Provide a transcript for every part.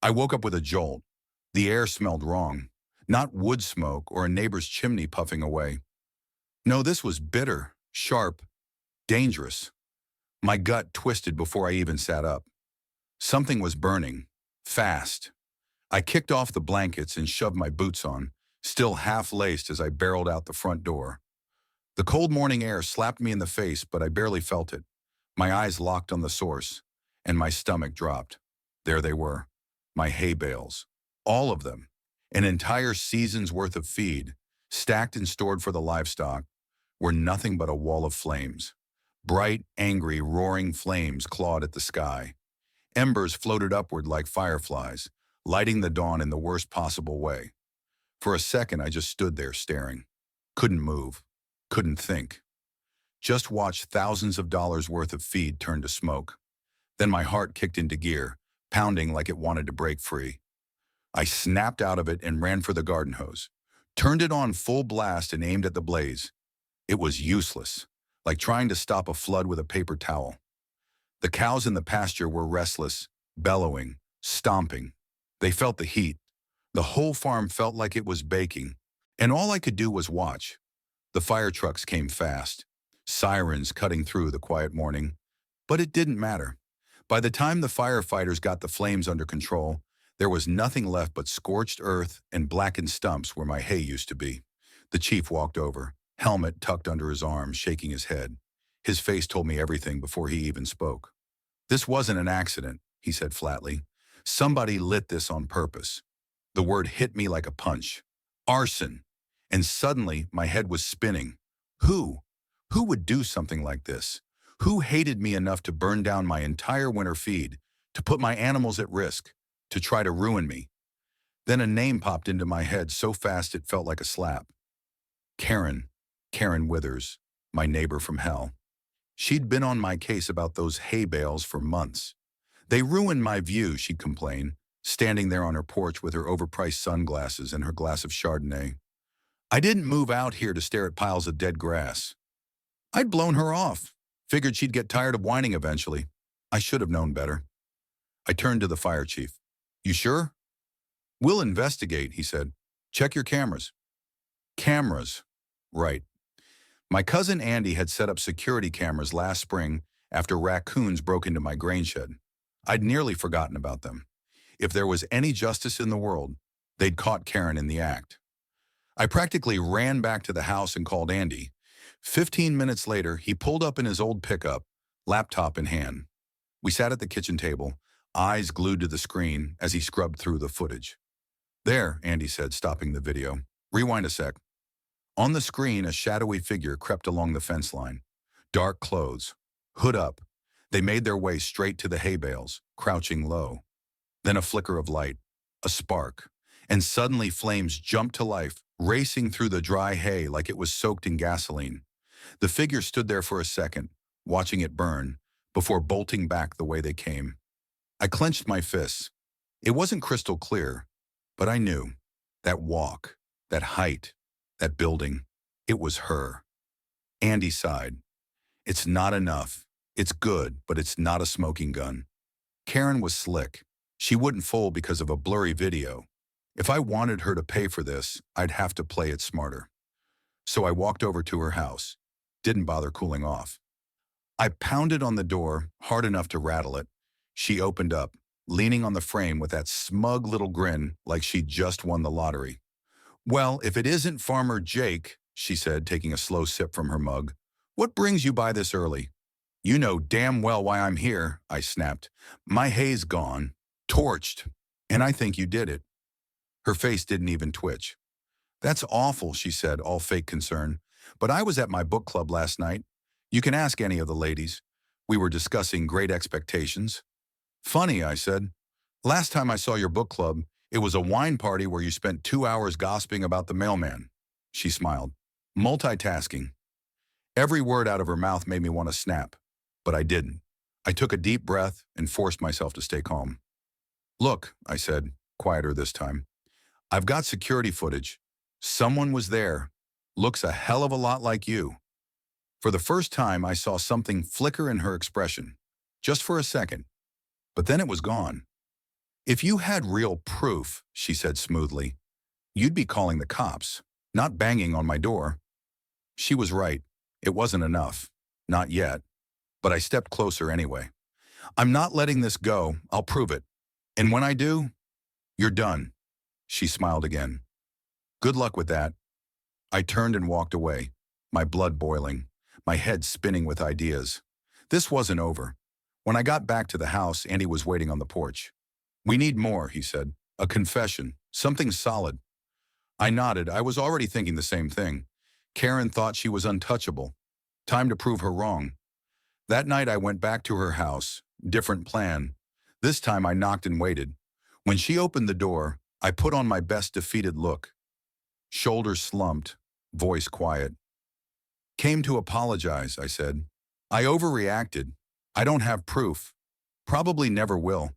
I woke up with a jolt. The air smelled wrong. Not wood smoke or a neighbor's chimney puffing away. No, this was bitter, sharp, dangerous. My gut twisted before I even sat up. Something was burning. Fast. I kicked off the blankets and shoved my boots on, still half-laced as I barreled out the front door. The cold morning air slapped me in the face, but I barely felt it. My eyes locked on the source, and my stomach dropped. There they were, my hay bales. All of them. An entire season's worth of feed, stacked and stored for the livestock, were nothing but a wall of flames. Bright, angry, roaring flames clawed at the sky. Embers floated upward like fireflies, lighting the dawn in the worst possible way. For a second, I just stood there staring. Couldn't move. Couldn't think. Just watched thousands of dollars worth of feed turn to smoke. Then my heart kicked into gear, pounding like it wanted to break free. I snapped out of it and ran for the garden hose. Turned it on full blast and aimed at the blaze. It was useless, like trying to stop a flood with a paper towel. The cows in the pasture were restless, bellowing, stomping. They felt the heat. The whole farm felt like it was baking, and all I could do was watch. The fire trucks came fast, sirens cutting through the quiet morning. But it didn't matter. By the time the firefighters got the flames under control, there was nothing left but scorched earth and blackened stumps where my hay used to be. The chief walked over, helmet tucked under his arm, shaking his head. His face told me everything before he even spoke. "This wasn't an accident," he said flatly. "Somebody lit this on purpose." The word hit me like a punch. Arson. And suddenly, my head was spinning. Who? Who would do something like this? Who hated me enough to burn down my entire winter feed, to put my animals at risk, to try to ruin me? Then a name popped into my head so fast it felt like a slap. Karen. Karen Withers, my neighbor from hell. She'd been on my case about those hay bales for months. "They ruined my view," she'd complain, standing there on her porch with her overpriced sunglasses and her glass of Chardonnay. "I didn't move out here to stare at piles of dead grass." I'd blown her off. Figured she'd get tired of whining eventually. I should have known better. I turned to the fire chief. "You sure?" "We'll investigate," he said. "Check your cameras." Cameras. Right. My cousin Andy had set up security cameras last spring after raccoons broke into my grain shed. I'd nearly forgotten about them. If there was any justice in the world, they'd caught Karen in the act. I practically ran back to the house and called Andy. 15 minutes later, he pulled up in his old pickup, laptop in hand. We sat at the kitchen table, eyes glued to the screen as he scrubbed through the footage. "There," Andy said, stopping the video. "Rewind a sec." On the screen, a shadowy figure crept along the fence line. Dark clothes, hood up. They made their way straight to the hay bales, crouching low. Then a flicker of light, a spark, and suddenly flames jumped to life, racing through the dry hay like it was soaked in gasoline. The figure stood there for a second, watching it burn, before bolting back the way they came. I clenched my fists. It wasn't crystal clear, but I knew. That walk, that height, that building, it was her. Andy sighed. "It's not enough. It's good, but it's not a smoking gun." Karen was slick. She wouldn't fold because of a blurry video. If I wanted her to pay for this, I'd have to play it smarter. So I walked over to her house. Didn't bother cooling off. I pounded on the door, hard enough to rattle it. She opened up, leaning on the frame with that smug little grin like she'd just won the lottery. "Well, if it isn't Farmer Jake," she said, taking a slow sip from her mug, "what brings you by this early?" "You know damn well why I'm here," I snapped. "My hay's gone, torched, and I think you did it." Her face didn't even twitch. "That's awful," she said, all fake concern. "But I was at my book club last night. You can ask any of the ladies. We were discussing Great Expectations." "Funny," I said. "Last time I saw your book club, it was a wine party where you spent 2 hours gossiping about the mailman." She smiled. Multitasking. Every word out of her mouth made me want to snap, but I didn't. I took a deep breath and forced myself to stay calm. "Look," I said, quieter this time. "I've got security footage. Someone was there. Looks a hell of a lot like you." For the first time, I saw something flicker in her expression, just for a second. But then it was gone. If you had real proof, she said smoothly, you'd be calling the cops, not banging on my door. She was right. It wasn't enough. Not yet. But I stepped closer anyway. I'm not letting this go. I'll prove it. And when I do, you're done. She smiled again. Good luck with that. I turned and walked away, my blood boiling, my head spinning with ideas. This wasn't over. When I got back to the house, Andy was waiting on the porch. We need more, he said. A confession. Something solid. I nodded. I was already thinking the same thing. Karen thought she was untouchable. Time to prove her wrong. That night I went back to her house. Different plan. This time I knocked and waited. When she opened the door, I put on my best defeated look. Shoulders slumped, voice quiet. Came to apologize, I said. I overreacted. I don't have proof. Probably never will.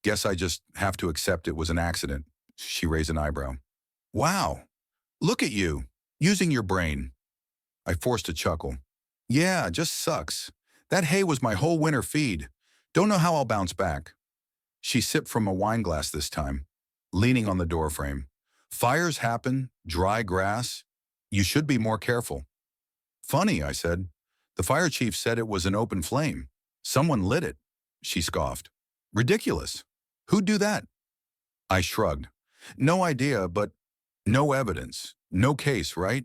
Guess I just have to accept it was an accident. She raised an eyebrow. Wow. Look at you, using your brain. I forced a chuckle. Yeah, just sucks. That hay was my whole winter feed. Don't know how I'll bounce back. She sipped from a wine glass this time, leaning on the doorframe. Fires happen, dry grass. You should be more careful. Funny, I said. The fire chief said it was an open flame. Someone lit it. She scoffed. Ridiculous. Who'd do that? I shrugged. No idea, but no evidence. No case, right?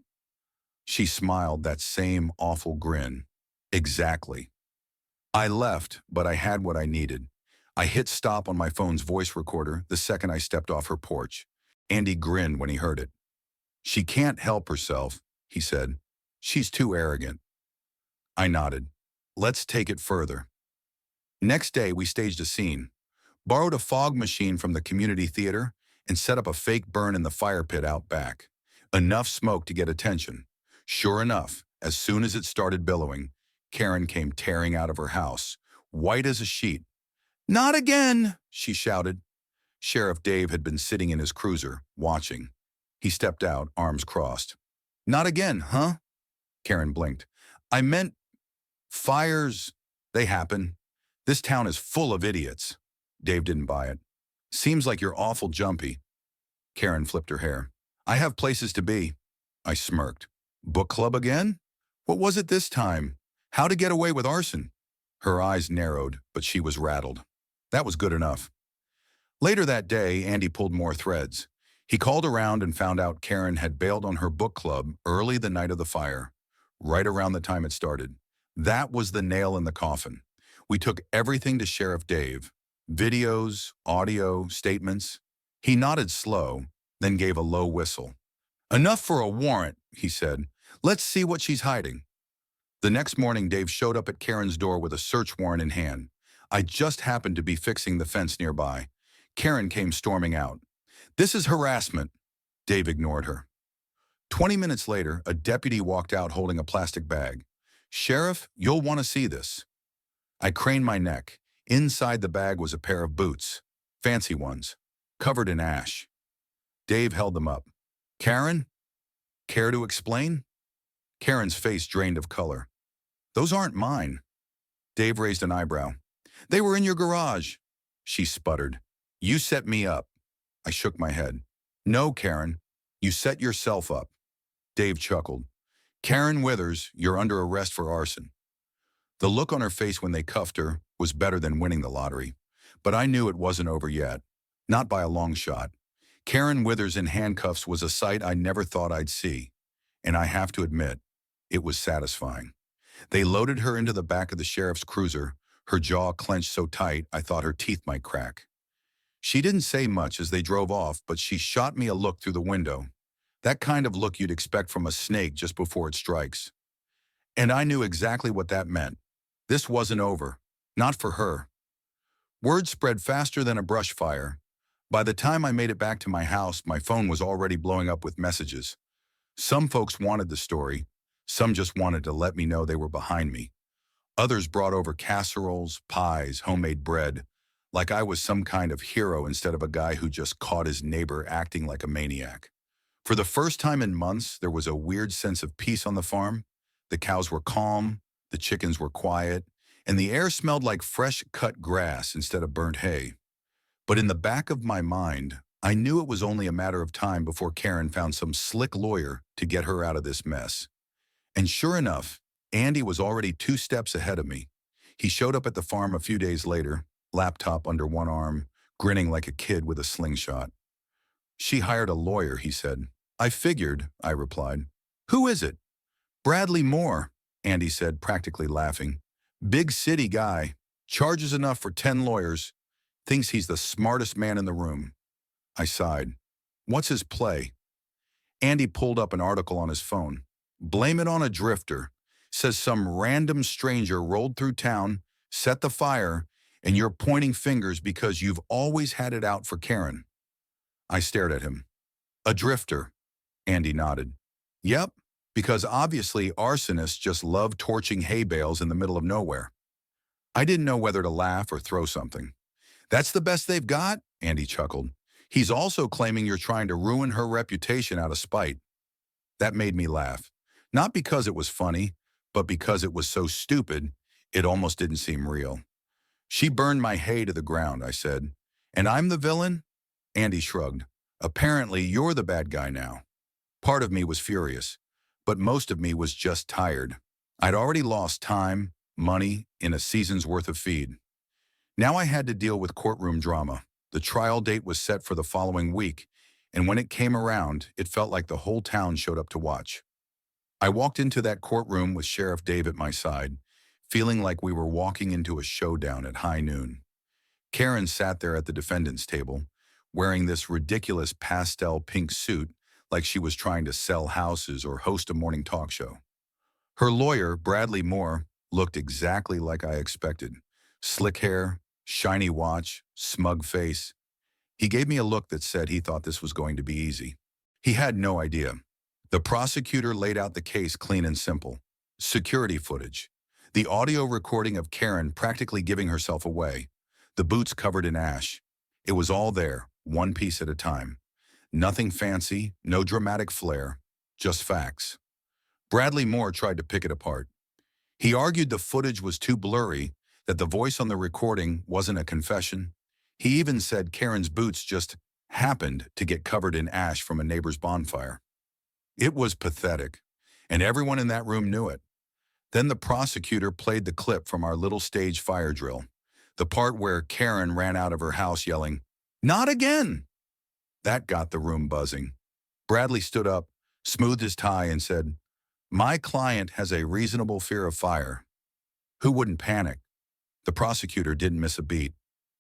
She smiled that same awful grin. Exactly. I left, but I had what I needed. I hit stop on my phone's voice recorder the second I stepped off her porch. Andy grinned when he heard it. She can't help herself, he said. She's too arrogant. I nodded. Let's take it further. Next day, we staged a scene. Borrowed a fog machine from the community theater and set up a fake burn in the fire pit out back. Enough smoke to get attention. Sure enough, as soon as it started billowing, Karen came tearing out of her house, white as a sheet. Not again, she shouted. Sheriff Dave had been sitting in his cruiser, watching. He stepped out, arms crossed. Not again, huh? Karen blinked. I meant fires. They happen. This town is full of idiots. Dave didn't buy it. Seems like you're awful jumpy. Karen flipped her hair. I have places to be. I smirked. Book club again? What was it this time? How to get away with arson? Her eyes narrowed, but she was rattled. That was good enough. Later that day, Andy pulled more threads. He called around and found out Karen had bailed on her book club early the night of the fire, right around the time it started. That was the nail in the coffin. We took everything to Sheriff Dave. Videos, audio, statements. He nodded slow, then gave a low whistle. Enough for a warrant, he said. Let's see what she's hiding. The next morning, Dave showed up at Karen's door with a search warrant in hand. I just happened to be fixing the fence nearby. Karen came storming out. This is harassment. Dave ignored her. 20 minutes later, a deputy walked out holding a plastic bag. Sheriff, you'll want to see this. I craned my neck. Inside the bag was a pair of boots, fancy ones, covered in ash. Dave held them up. Karen? Care to explain? Karen's face drained of color. Those aren't mine. Dave raised an eyebrow. They were in your garage. She sputtered. You set me up. I shook my head. No, Karen. You set yourself up. Dave chuckled. Karen Withers, you're under arrest for arson. The look on her face when they cuffed her was better than winning the lottery. But I knew it wasn't over yet. Not by a long shot. Karen Withers in handcuffs was a sight I never thought I'd see. And I have to admit, it was satisfying. They loaded her into the back of the sheriff's cruiser, her jaw clenched so tight I thought her teeth might crack. She didn't say much as they drove off, but she shot me a look through the window. That kind of look you'd expect from a snake just before it strikes. And I knew exactly what that meant. This wasn't over. Not for her. Word spread faster than a brush fire. By the time I made it back to my house, my phone was already blowing up with messages. Some folks wanted the story. Some just wanted to let me know they were behind me. Others brought over casseroles, pies, homemade bread, like I was some kind of hero instead of a guy who just caught his neighbor acting like a maniac. For the first time in months, there was a weird sense of peace on the farm. The cows were calm, the chickens were quiet, and the air smelled like fresh cut grass instead of burnt hay. But in the back of my mind, I knew it was only a matter of time before Karen found some slick lawyer to get her out of this mess. And sure enough, Andy was already 2 steps ahead of me. He showed up at the farm a few days later, laptop under one arm, grinning like a kid with a slingshot. "She hired a lawyer," he said. "I figured," I replied. "Who is it?" "Bradley Moore," Andy said, practically laughing. "Big city guy. Charges enough for 10 lawyers. Thinks he's the smartest man in the room." I sighed. "What's his play?" Andy pulled up an article on his phone. "Blame it on a drifter. Says some random stranger rolled through town, set the fire, and you're pointing fingers because you've always had it out for Karen." I stared at him. "A drifter," Andy nodded. "Yep, because obviously arsonists just love torching hay bales in the middle of nowhere." I didn't know whether to laugh or throw something. "That's the best they've got?" Andy chuckled. "He's also claiming you're trying to ruin her reputation out of spite." That made me laugh. Not because it was funny, but because it was so stupid, it almost didn't seem real. "She burned my hay to the ground," I said. "And I'm the villain?" Andy shrugged. "Apparently you're the bad guy now." Part of me was furious, but most of me was just tired. I'd already lost time, money, in a season's worth of feed. Now I had to deal with courtroom drama. The trial date was set for the following week, and when it came around, it felt like the whole town showed up to watch. I walked into that courtroom with Sheriff Dave at my side, feeling like we were walking into a showdown at high noon. Karen sat there at the defendant's table, wearing this ridiculous pastel pink suit like she was trying to sell houses or host a morning talk show. Her lawyer, Bradley Moore, looked exactly like I expected. Slick hair, shiny watch, smug face. He gave me a look that said he thought this was going to be easy. He had no idea. The prosecutor laid out the case clean and simple. Security footage. The audio recording of Karen practically giving herself away. The boots covered in ash. It was all there, one piece at a time. Nothing fancy, no dramatic flair, just facts. Bradley Moore tried to pick it apart. He argued the footage was too blurry, that the voice on the recording wasn't a confession. He even said Karen's boots just happened to get covered in ash from a neighbor's bonfire. It was pathetic, and everyone in that room knew it. Then the prosecutor played the clip from our little stage fire drill, the part where Karen ran out of her house yelling, "Not again!" That got the room buzzing. Bradley stood up, smoothed his tie, and said, "My client has a reasonable fear of fire." Who wouldn't panic? The prosecutor didn't miss a beat.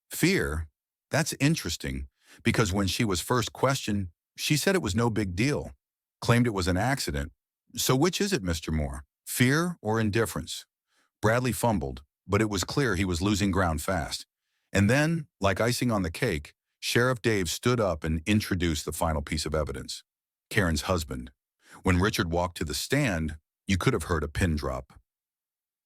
"Fear? That's interesting, because when she was first questioned, she said it was no big deal, claimed it was an accident. So which is it, Mr. Moore? Fear or indifference?" Bradley fumbled, but it was clear he was losing ground fast. And then, like icing on the cake, Sheriff Dave stood up and introduced the final piece of evidence. Karen's husband. When Richard walked to the stand, you could have heard a pin drop.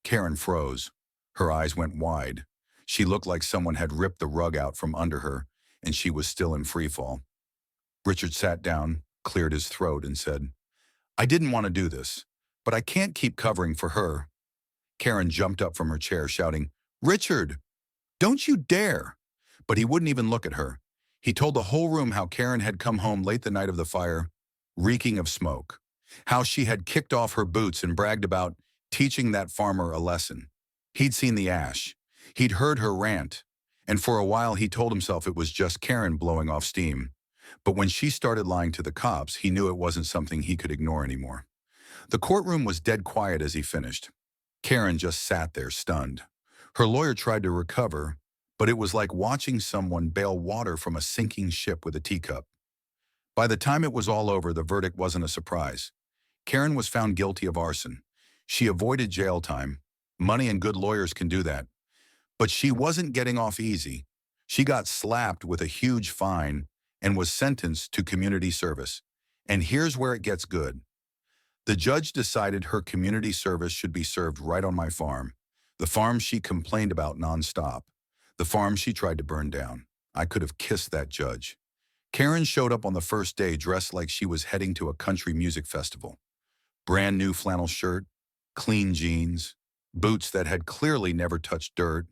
Karen froze. Her eyes went wide. She looked like someone had ripped the rug out from under her, and she was still in freefall. Richard sat down, cleared his throat, and said, "I didn't want to do this, but I can't keep covering for her." Karen jumped up from her chair, shouting, "Richard, don't you dare!" But he wouldn't even look at her. He told the whole room how Karen had come home late the night of the fire, reeking of smoke. How she had kicked off her boots and bragged about teaching that farmer a lesson. He'd seen the ash. He'd heard her rant. And for a while he told himself it was just Karen blowing off steam. But when she started lying to the cops, he knew it wasn't something he could ignore anymore. The courtroom was dead quiet as he finished. Karen just sat there, stunned. Her lawyer tried to recover, but it was like watching someone bail water from a sinking ship with a teacup. By the time it was all over, the verdict wasn't a surprise. Karen was found guilty of arson. She avoided jail time. Money and good lawyers can do that. But she wasn't getting off easy. She got slapped with a huge fine and was sentenced to community service. And here's where it gets good. The judge decided her community service should be served right on my farm, the farm she complained about nonstop, the farm she tried to burn down. I could have kissed that judge. Karen showed up on the first day dressed like she was heading to a country music festival. Brand new flannel shirt, clean jeans, boots that had clearly never touched dirt,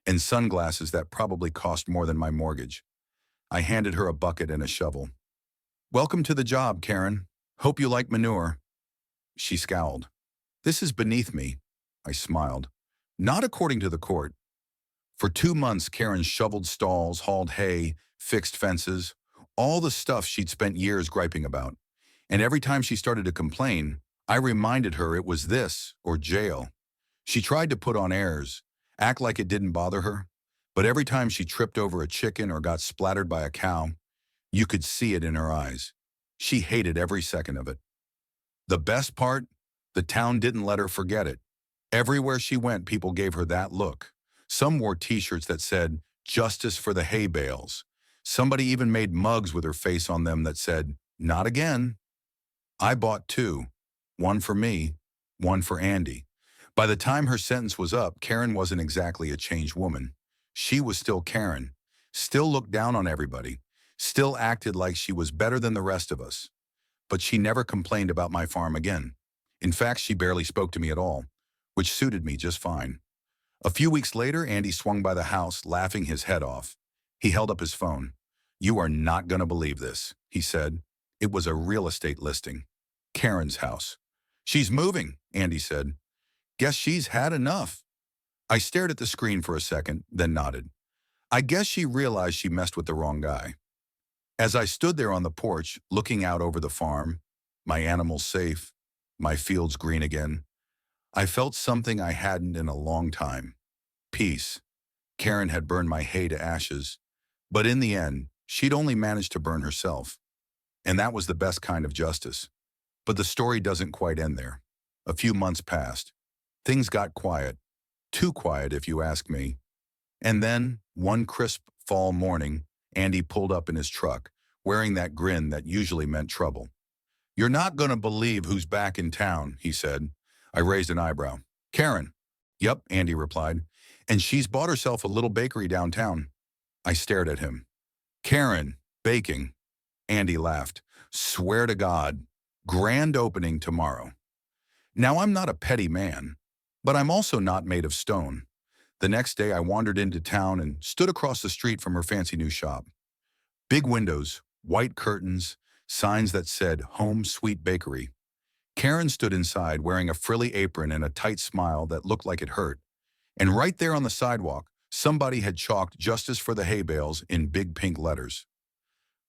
and sunglasses that probably cost more than my mortgage. I handed her a bucket and a shovel. "Welcome to the job, Karen. Hope you like manure." She scowled. "This is beneath me." I smiled. "Not according to the court." For 2 months, Karen shoveled stalls, hauled hay, fixed fences, all the stuff she'd spent years griping about. And every time she started to complain, I reminded her it was this or jail. She tried to put on airs, act like it didn't bother her, but every time she tripped over a chicken or got splattered by a cow, you could see it in her eyes. She hated every second of it. The best part? The town didn't let her forget it. Everywhere she went, people gave her that look. Some wore t-shirts that said, "Justice for the hay bales." Somebody even made mugs with her face on them that said, "Not again." I bought two, one for me, one for Andy. By the time her sentence was up, Karen wasn't exactly a changed woman. She was still Karen, still looked down on everybody, still acted like she was better than the rest of us. But she never complained about my farm again. In fact, she barely spoke to me at all, which suited me just fine. A few weeks later, Andy swung by the house, laughing his head off. He held up his phone. "You are not going to believe this," he said. It was a real estate listing. Karen's house. "She's moving," Andy said. "Guess she's had enough." I stared at the screen for a second, then nodded. I guess she realized she messed with the wrong guy. As I stood there on the porch, looking out over the farm, my animals safe, my fields green again, I felt something I hadn't in a long time. Peace. Karen had burned my hay to ashes, but in the end, she'd only managed to burn herself. And that was the best kind of justice. But the story doesn't quite end there. A few months passed. Things got quiet. Too quiet, if you ask me. And then, one crisp fall morning, Andy pulled up in his truck, wearing that grin that usually meant trouble. "You're not going to believe who's back in town," he said. I raised an eyebrow. "Karen." "Yep," Andy replied. "And she's bought herself a little bakery downtown." I stared at him. "Karen, baking." Andy laughed. "Swear to God. Grand opening tomorrow." Now, I'm not a petty man, but I'm also not made of stone. The next day, I wandered into town and stood across the street from her fancy new shop. Big windows, white curtains, signs that said "Home Sweet Bakery." Karen stood inside wearing a frilly apron and a tight smile that looked like it hurt. And right there on the sidewalk, somebody had chalked "Justice for the hay bales" in big pink letters.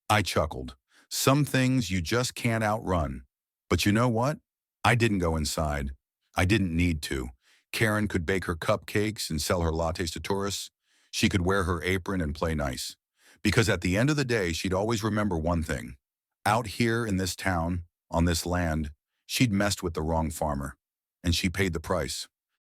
I chuckled. Some things you just can't outrun. But you know what? I didn't go inside. I didn't need to. Karen could bake her cupcakes and sell her lattes to tourists. She could wear her apron and play nice. Because at the end of the day, she'd always remember one thing. Out here in this town, on this land, she'd messed with the wrong farmer. And she paid the price.